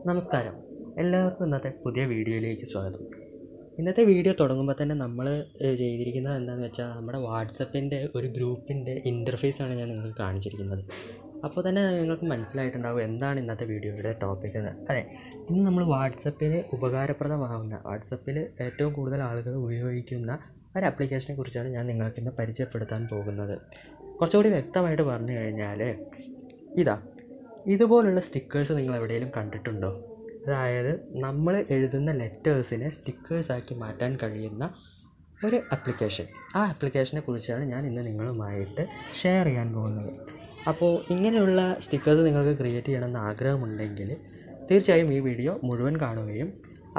നമസ്കാരം, എല്ലാവർക്കും ഇന്നത്തെ പുതിയ വീഡിയോയിലേക്ക് സ്വാഗതം. ഇന്നത്തെ വീഡിയോ തുടങ്ങുമ്പോൾ തന്നെ നമ്മൾ ചെയ്തിരിക്കുന്നത് എന്താണെന്ന് വെച്ചാൽ നമ്മുടെ വാട്സപ്പിൻ്റെ ഒരു ഗ്രൂപ്പിൻ്റെ ഇൻ്റർഫേസാണ് ഞാൻ നിങ്ങൾക്ക് കാണിച്ചിരിക്കുന്നത്. അപ്പോൾ തന്നെ നിങ്ങൾക്ക് മനസ്സിലായിട്ടുണ്ടാവും എന്താണ് ഇന്നത്തെ വീഡിയോയുടെ ടോപ്പിക് എന്ന്. അതെ, ഇന്ന് നമ്മൾ വാട്സപ്പിൽ ഉപകാരപ്രദമാകുന്ന, വാട്സപ്പിൽ ഏറ്റവും കൂടുതൽ ആളുകൾ ഉപയോഗിക്കുന്ന ഒരു ആപ്ലിക്കേഷനെ കുറിച്ചാണ് ഞാൻ നിങ്ങൾക്കിന്ന് പരിചയപ്പെടുത്താൻ പോകുന്നത്. കുറച്ചുകൂടി വ്യക്തമായിട്ട് പറഞ്ഞു കഴിഞ്ഞാൽ ഇതുപോലുള്ള സ്റ്റിക്കേഴ്സ് നിങ്ങൾ എവിടെയെങ്കിലും കണ്ടിട്ടുണ്ടോ? അതായത് നമ്മൾ എഴുതുന്ന ലെറ്റേഴ്സിനെ സ്റ്റിക്കേഴ്സാക്കി മാറ്റാൻ കഴിയുന്ന ഒരു ആപ്ലിക്കേഷൻ. ആ ആപ്ലിക്കേഷനെ കുറിച്ചാണ് ഞാൻ ഇന്ന് നിങ്ങളുമായിട്ട് ഷെയർ ചെയ്യാൻ പോകുന്നത്. അപ്പോൾ ഇങ്ങനെയുള്ള സ്റ്റിക്കേഴ്സ് നിങ്ങൾക്ക് ക്രിയേറ്റ് ചെയ്യണമെന്ന് ആഗ്രഹമുണ്ടെങ്കിൽ തീർച്ചയായും ഈ വീഡിയോ മുഴുവൻ കാണുകയും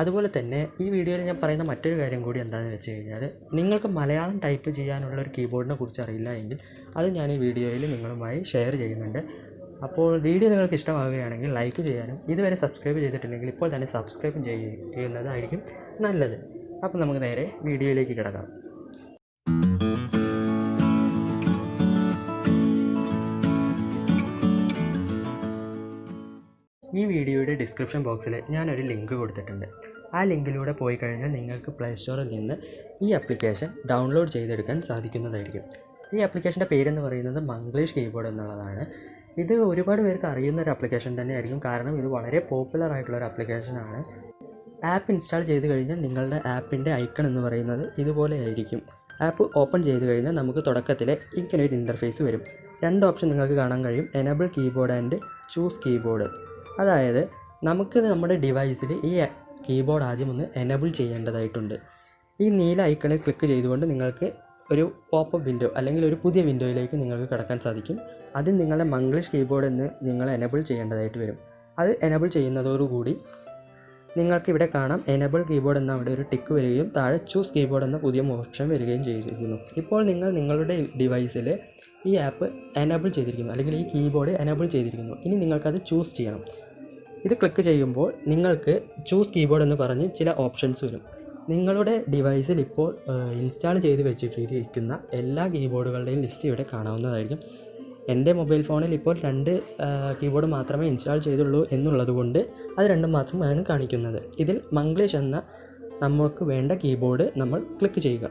അതുപോലെ തന്നെ ഈ വീഡിയോയിൽ ഞാൻ പറയുന്ന മറ്റൊരു കാര്യം കൂടി എന്താണെന്ന് വെച്ച് കഴിഞ്ഞാൽ, നിങ്ങൾക്ക് മലയാളം ടൈപ്പ് ചെയ്യാനുള്ള ഒരു കീബോർഡിനെ കുറിച്ച് അറിയില്ല എങ്കിൽ അത് ഞാൻ ഈ വീഡിയോയിൽ നിങ്ങളുമായി ഷെയർ ചെയ്യുന്നുണ്ട്. അപ്പോൾ വീഡിയോ നിങ്ങൾക്ക് ഇഷ്ടമാവുകയാണെങ്കിൽ ലൈക്ക് ചെയ്യാനും ഇതുവരെ സബ്സ്ക്രൈബ് ചെയ്തിട്ടുണ്ടെങ്കിൽ ഇപ്പോൾ തന്നെ സബ്സ്ക്രൈബ് ചെയ്യുന്നതായിരിക്കും നല്ലത്. അപ്പോൾ നമുക്ക് നേരെ വീഡിയോയിലേക്ക് കിടക്കാം. ഈ വീഡിയോയുടെ ഡിസ്ക്രിപ്ഷൻ ബോക്സിൽ ഞാനൊരു ലിങ്ക് കൊടുത്തിട്ടുണ്ട്. ആ ലിങ്കിലൂടെ പോയി കഴിഞ്ഞാൽ നിങ്ങൾക്ക് പ്ലേ സ്റ്റോറിൽ നിന്ന് ഈ ആപ്ലിക്കേഷൻ ഡൗൺലോഡ് ചെയ്തെടുക്കാൻ സാധിക്കുന്നതായിരിക്കും. ഈ ആപ്ലിക്കേഷൻ്റെ പേരെന്ന് പറയുന്നത് മംഗ്ലീഷ് കീബോർഡ് എന്നുള്ളതാണ്. ഇത് ഒരുപാട് പേർക്ക് അറിയുന്ന ഒരു ആപ്ലിക്കേഷൻ തന്നെയായിരിക്കും, കാരണം ഇത് വളരെ പോപ്പുലർ ആയിട്ടുള്ളൊരു ആപ്ലിക്കേഷനാണ്. ആപ്പ് ഇൻസ്റ്റാൾ ചെയ്ത് കഴിഞ്ഞാൽ നിങ്ങളുടെ ആപ്പിൻ്റെ ഐക്കൺ എന്ന് പറയുന്നത് ഇതുപോലെ ആയിരിക്കും. ആപ്പ് ഓപ്പൺ ചെയ്ത് കഴിഞ്ഞാൽ നമുക്ക് തുടക്കത്തിലെ ഇങ്ങനെ ഒരു ഇൻ്റർഫേസ് വരും. രണ്ട് ഓപ്ഷൻ നിങ്ങൾക്ക് കാണാൻ കഴിയും: enable keyboard and choose keyboard. അതായത് നമുക്ക് നമ്മുടെ ഡിവൈസിൽ ഈ കീബോർഡ് ആദ്യം ഒന്ന് എനേബിൾ ചെയ്യേണ്ടതായിട്ടുണ്ട്. ഈ നീല ഐക്കണിൽ ക്ലിക്ക് ചെയ്തുകൊണ്ട് നിങ്ങൾക്ക് ഒരു പോപ്പപ്പ് വിൻഡോ അല്ലെങ്കിൽ ഒരു പുതിയ വിൻഡോയിലേക്ക് നിങ്ങൾക്ക് കടക്കാൻ സാധിക്കും. അതിൽ നിങ്ങളുടെ മംഗ്ലീഷ് കീബോർഡ് എന്ന് നിങ്ങൾ എനേബിൾ ചെയ്യേണ്ടതായിട്ട് വരും. അത് എനേബിൾ ചെയ്യുന്നതോടുകൂടി നിങ്ങൾക്കിവിടെ കാണാം എനേബിൾ കീബോർഡ് എന്ന അവിടെ ഒരു ടിക്ക് വരികയും താഴെ ചൂസ് കീബോർഡ് എന്ന പുതിയ ഓപ്ഷൻ വരികയും ചെയ്തിരിക്കുന്നു. ഇപ്പോൾ നിങ്ങൾ നിങ്ങളുടെ ഡിവൈസിൽ ഈ ആപ്പ് എനേബിൾ ചെയ്തിരിക്കുന്നു, അല്ലെങ്കിൽ ഈ കീബോർഡ് എനേബിൾ ചെയ്തിരിക്കുന്നു. ഇനി നിങ്ങൾക്കത് ചൂസ് ചെയ്യണം. ഇത് ക്ലിക്ക് ചെയ്യുമ്പോൾ നിങ്ങൾക്ക് ചൂസ് കീബോർഡ് എന്ന് പറഞ്ഞ് ചില ഓപ്ഷൻസ് വരും. നിങ്ങളുടെ ഡിവൈസിൽ ഇപ്പോൾ ഇൻസ്റ്റാൾ ചെയ്ത് വെച്ചിട്ടിരിക്കുന്ന എല്ലാ കീബോർഡുകളുടെയും ലിസ്റ്റ് ഇവിടെ കാണാവുന്നതായിരിക്കും. എൻ്റെ മൊബൈൽ ഫോണിൽ ഇപ്പോൾ 2 കീബോർഡ് മാത്രമേ ഇൻസ്റ്റാൾ ചെയ്തുള്ളൂ എന്നുള്ളതുകൊണ്ട് അത് രണ്ടും മാത്രമാണ് കാണിക്കുന്നത്. ഇതിൽ മംഗ്ലീഷ് എന്ന നമുക്ക് വേണ്ട കീബോർഡ് നമ്മൾ ക്ലിക്ക് ചെയ്യുക.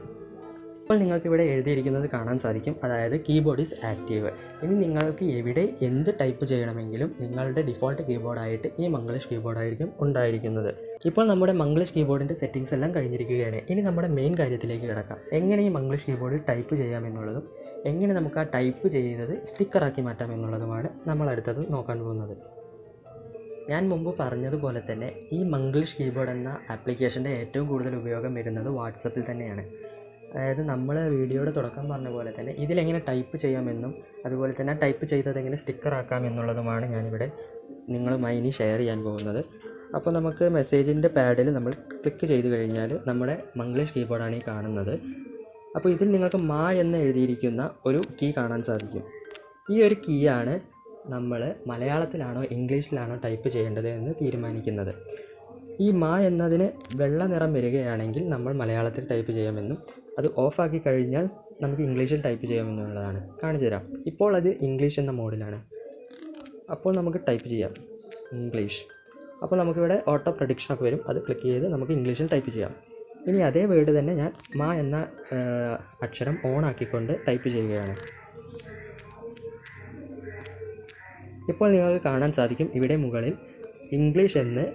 ഇപ്പോൾ നിങ്ങൾക്കിവിടെ എഴുതിയിരിക്കുന്നത് കാണാൻ സാധിക്കും, അതായത് കീബോർഡ് ഈസ് ആക്റ്റീവ്. ഇനി നിങ്ങൾക്ക് എവിടെ എന്ത് ടൈപ്പ് ചെയ്യണമെങ്കിലും നിങ്ങളുടെ ഡിഫോൾട്ട് കീബോർഡായിട്ട് ഈ മംഗ്ലീഷ് കീബോർഡായിരിക്കും ഉണ്ടായിരിക്കുന്നത്. ഇപ്പോൾ നമ്മുടെ മംഗ്ലീഷ് കീബോർഡിൻ്റെ സെറ്റിങ്സ് എല്ലാം കഴിഞ്ഞിരിക്കുകയാണ്. ഇനി നമ്മുടെ മെയിൻ കാര്യത്തിലേക്ക് കിടക്കാം. എങ്ങനെ ഈ മംഗ്ലീഷ് കീബോർഡിൽ ടൈപ്പ് ചെയ്യാമെന്നുള്ളതും എങ്ങനെ നമുക്ക് ആ ടൈപ്പ് ചെയ്തത് സ്റ്റിക്കറാക്കി മാറ്റാമെന്നുള്ളതുമാണ് നമ്മൾ അടുത്തത് നോക്കാൻ പോകുന്നത്. ഞാൻ മുമ്പ് പറഞ്ഞതുപോലെ തന്നെ ഈ മംഗ്ലീഷ് കീബോർഡ് എന്ന ആപ്ലിക്കേഷൻ്റെ ഏറ്റവും കൂടുതൽ ഉപയോഗം വരുന്നത് വാട്സപ്പിൽ തന്നെയാണ്. അതായത് നമ്മൾ വീഡിയോയുടെ തുടക്കം പറഞ്ഞ പോലെ തന്നെ ഇതിലെങ്ങനെ ടൈപ്പ് ചെയ്യാമെന്നും അതുപോലെ തന്നെ ടൈപ്പ് ചെയ്തത് എങ്ങനെ സ്റ്റിക്കറാക്കാം എന്നുള്ളതുമാണ് ഞാനിവിടെ നിങ്ങളുമായി ഇനി ഷെയർ ചെയ്യാൻ പോകുന്നത്. അപ്പോൾ നമുക്ക് മെസ്സേജിൻ്റെ പാഡിൽ നമ്മൾ ക്ലിക്ക് ചെയ്ത് കഴിഞ്ഞാൽ നമ്മുടെ മംഗ്ലീഷ് കീബോർഡാണ് ഈ കാണുന്നത്. അപ്പോൾ ഇതിൽ നിങ്ങൾക്ക് മാ എന്ന് എഴുതിയിരിക്കുന്ന ഒരു കീ കാണാൻ സാധിക്കും. ഈ ഒരു കീയാണ് നമ്മൾ മലയാളത്തിലാണോ ഇംഗ്ലീഷിലാണോ ടൈപ്പ് ചെയ്യേണ്ടത് എന്ന് തീരുമാനിക്കുന്നത്. ഈ മാ എന്നതിന് വെള്ള നിറം വരികയാണെങ്കിൽ നമ്മൾ മലയാളത്തിൽ ടൈപ്പ് ചെയ്യാമെന്നും അത് ഓഫാക്കി കഴിഞ്ഞാൽ നമുക്ക് ഇംഗ്ലീഷിൽ ടൈപ്പ് ചെയ്യാമെന്നുള്ളതാണ്. കാണിച്ചു തരാം. ഇപ്പോൾ അത് ഇംഗ്ലീഷ് എന്ന മോഡിലാണ്. അപ്പോൾ നമുക്ക് ടൈപ്പ് ചെയ്യാം ഇംഗ്ലീഷ്. അപ്പോൾ നമുക്കിവിടെ ഓട്ടോ പ്രഡിക്ഷനൊക്കെ വരും, അത് ക്ലിക്ക് ചെയ്ത് നമുക്ക് ഇംഗ്ലീഷിൽ ടൈപ്പ് ചെയ്യാം. ഇനി അതേ വേർഡ് തന്നെ ഞാൻ മാ എന്ന അക്ഷരം ഓൺ ആക്കിക്കൊണ്ട് ടൈപ്പ് ചെയ്യുകയാണ്. ഇപ്പോൾ നിങ്ങൾക്ക് കാണാൻ സാധിക്കും ഇവിടെ മുകളിൽ ഇംഗ്ലീഷ് എന്ന്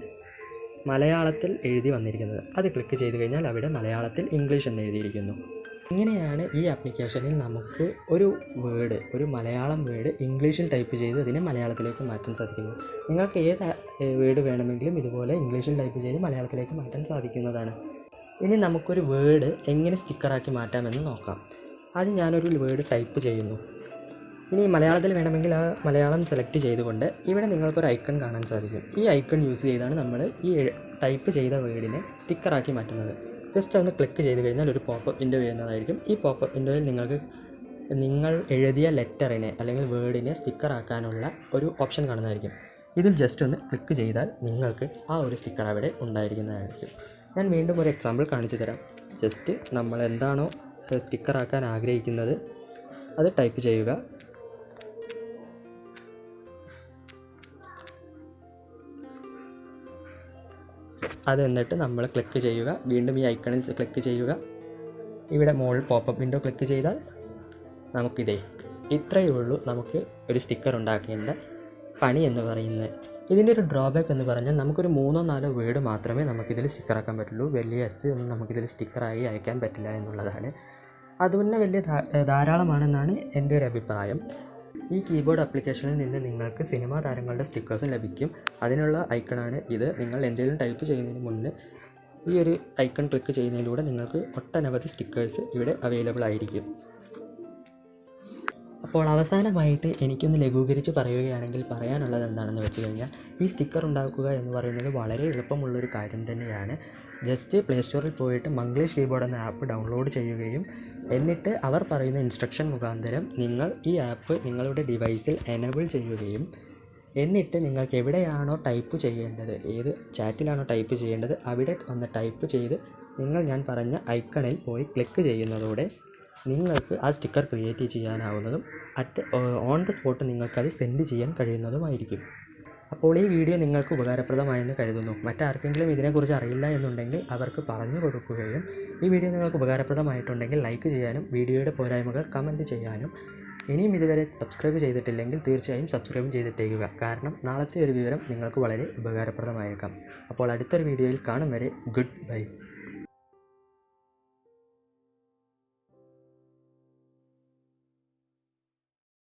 മലയാളത്തിൽ എഴുതി വന്നിരിക്കുന്നത്. അത് ക്ലിക്ക് ചെയ്ത് കഴിഞ്ഞാൽ അവിടെ മലയാളത്തിൽ ഇംഗ്ലീഷ് എന്ന് എഴുതിയിരിക്കുന്നു. ഇങ്ങനെയാണ് ഈ ആപ്ലിക്കേഷനിൽ നമുക്ക് ഒരു മലയാളം വേർഡ് ഇംഗ്ലീഷിൽ ടൈപ്പ് ചെയ്ത് അതിനെ മലയാളത്തിലേക്ക് മാറ്റാൻ സാധിക്കുന്നത്. നിങ്ങൾക്ക് ഏത് വേർഡ് വേണമെങ്കിലും ഇതുപോലെ ഇംഗ്ലീഷിൽ ടൈപ്പ് ചെയ്ത് മലയാളത്തിലേക്ക് മാറ്റാൻ സാധിക്കുന്നതാണ്. ഇനി നമുക്കൊരു വേർഡ് എങ്ങനെ സ്റ്റിക്കറാക്കി മാറ്റാമെന്ന് നോക്കാം. അത് ഞാനൊരു വേർഡ് ടൈപ്പ് ചെയ്യുന്നു. ഇനി മലയാളത്തിൽ വേണമെങ്കിൽ ആ മലയാളം സെലക്ട് ചെയ്തുകൊണ്ട് ഇവിടെ നിങ്ങൾക്കൊരു ഐക്കൺ കാണാൻ സാധിക്കും. ഈ ഐക്കൺ യൂസ് ചെയ്താണ് നമ്മൾ ഈ ടൈപ്പ് ചെയ്ത വേർഡിനെ സ്റ്റിക്കറാക്കി മാറ്റുന്നത്. ജസ്റ്റ് ഒന്ന് ക്ലിക്ക് ചെയ്ത് കഴിഞ്ഞാൽ ഒരു പോപ്പപ്പ് വിൻഡോ വരുന്നതായിരിക്കും. ഈ പോപ്പപ്പ് വിൻഡോയിൽ നിങ്ങൾ എഴുതിയ ലെറ്ററിനെ അല്ലെങ്കിൽ വേർഡിനെ സ്റ്റിക്കറാക്കാനുള്ള ഒരു ഓപ്ഷൻ കാണുന്നതായിരിക്കും. ഇതിൽ ജസ്റ്റ് ഒന്ന് ക്ലിക്ക് ചെയ്താൽ നിങ്ങൾക്ക് ആ ഒരു സ്റ്റിക്കർ അവിടെ ഉണ്ടായിരിക്കുന്നതായിരിക്കും. ഞാൻ വീണ്ടും ഒരു എക്സാമ്പിൾ കാണിച്ചു തരാം. ജസ്റ്റ് നമ്മൾ എന്താണോ സ്റ്റിക്കറാക്കാൻ ആഗ്രഹിക്കുന്നത് അത് ടൈപ്പ് ചെയ്യുക. അത് എന്നിട്ട് നമ്മൾ ക്ലിക്ക് ചെയ്യുക. വീണ്ടും ഈ ഐക്കണിൽ ക്ലിക്ക് ചെയ്യുക. ഇവിടെ മുകളിൽ പോപ്പപ്പ് വിൻഡോ ക്ലിക്ക് ചെയ്താൽ നമുക്കിതേ ഇത്രയേ ഉള്ളൂ നമുക്ക് ഒരു സ്റ്റിക്കർ ഉണ്ടാക്കേണ്ട പണി എന്ന് പറയുന്നത്. ഇതിൻ്റെ ഒരു ഡ്രോബാക്ക് എന്ന് പറഞ്ഞാൽ നമുക്കൊരു 3-4 വേർഡ് മാത്രമേ നമുക്കിതിൽ സ്റ്റിക്കറാക്കാൻ പറ്റുള്ളൂ. വലിയ എസ് ഒന്നും നമുക്കിതിൽ സ്റ്റിക്കറായി അയക്കാൻ പറ്റില്ല എന്നുള്ളതാണ്. അതുതന്നെ വലിയ ധാരാളമാണെന്നാണ് എൻ്റെ ഒരു അഭിപ്രായം. ഈ കീബോർഡ് ആപ്ലിക്കേഷനിൽ നിന്ന് നിങ്ങൾക്ക് സിനിമാ താരങ്ങളുടെ സ്റ്റിക്കേഴ്സും ലഭിക്കും. അതിനുള്ള ഐക്കണാണ് ഇത്. നിങ്ങൾ എന്തെങ്കിലും ടൈപ്പ് ചെയ്യുന്നതിന് മുന്നേ ഈ ഒരു ഐക്കൺ ക്ലിക്ക് ചെയ്യുന്നതിലൂടെ നിങ്ങൾക്ക് ഒട്ടനവധി സ്റ്റിക്കേഴ്സ് ഇവിടെ അവൈലബിൾ ആയിരിക്കും. അപ്പോൾ അവസാനമായിട്ട് എനിക്കൊന്ന് ലഘൂകരിച്ച് പറയുകയാണെങ്കിൽ പറയാനുള്ളത് എന്താണെന്ന് വെച്ച് കഴിഞ്ഞാൽ ഈ സ്റ്റിക്കർ ഉണ്ടാക്കുക എന്ന് പറയുന്നത് വളരെ എളുപ്പമുള്ളൊരു കാര്യം തന്നെയാണ്. ജസ്റ്റ് പ്ലേ സ്റ്റോറിൽ പോയിട്ട് മംഗ്ലീഷ് കീബോർഡ് എന്ന ആപ്പ് ഡൗൺലോഡ് ചെയ്യുകയും എന്നിട്ട് അവർ പറയുന്ന ഇൻസ്ട്രക്ഷൻ മുഖാന്തരം നിങ്ങൾ ഈ ആപ്പ് നിങ്ങളുടെ ഡിവൈസിൽ എനേബിൾ ചെയ്യുകയും എന്നിട്ട് നിങ്ങൾക്ക് എവിടെയാണോ ടൈപ്പ് ചെയ്യേണ്ടത്, ഏത് ചാറ്റിലാണോ ടൈപ്പ് ചെയ്യേണ്ടത് അവിടെ വന്ന് ടൈപ്പ് ചെയ്ത് ഞാൻ പറഞ്ഞ ഐക്കണിൽ പോയി ക്ലിക്ക് ചെയ്യുന്നതോടെ നിങ്ങൾക്ക് ആ സ്റ്റിക്കർ ക്രിയേറ്റ് ചെയ്യാനാവുന്നതും ഓൺ ദ സ്പോട്ട് നിങ്ങൾക്കത് സെൻഡ് ചെയ്യാൻ കഴിയുന്നതുമായിരിക്കും. അപ്പോൾ ഈ വീഡിയോ നിങ്ങൾക്ക് ഉപകാരപ്രദമായെന്ന് കരുതുന്നു. മറ്റാർക്കെങ്കിലും ഇതിനെക്കുറിച്ച് അറിയില്ല എന്നുണ്ടെങ്കിൽ അവർക്ക് പറഞ്ഞു കൊടുക്കുകയും ഈ വീഡിയോ നിങ്ങൾക്ക് ഉപകാരപ്രദമായിട്ടുണ്ടെങ്കിൽ ലൈക്ക് ചെയ്യാനും വീഡിയോയുടെ പോരായ്മകൾ കമൻറ്റ് ചെയ്യാനും ഇനിയും ഇതുവരെ സബ്സ്ക്രൈബ് ചെയ്തിട്ടില്ലെങ്കിൽ തീർച്ചയായും സബ്സ്ക്രൈബ് ചെയ്തിട്ടേക്കുക. കാരണം നാളത്തെ ഒരു വിവരം നിങ്ങൾക്ക് വളരെ ഉപകാരപ്രദമായേക്കാം. അപ്പോൾ അടുത്തൊരു വീഡിയോയിൽ കാണും വരെ ഗുഡ് ബൈ.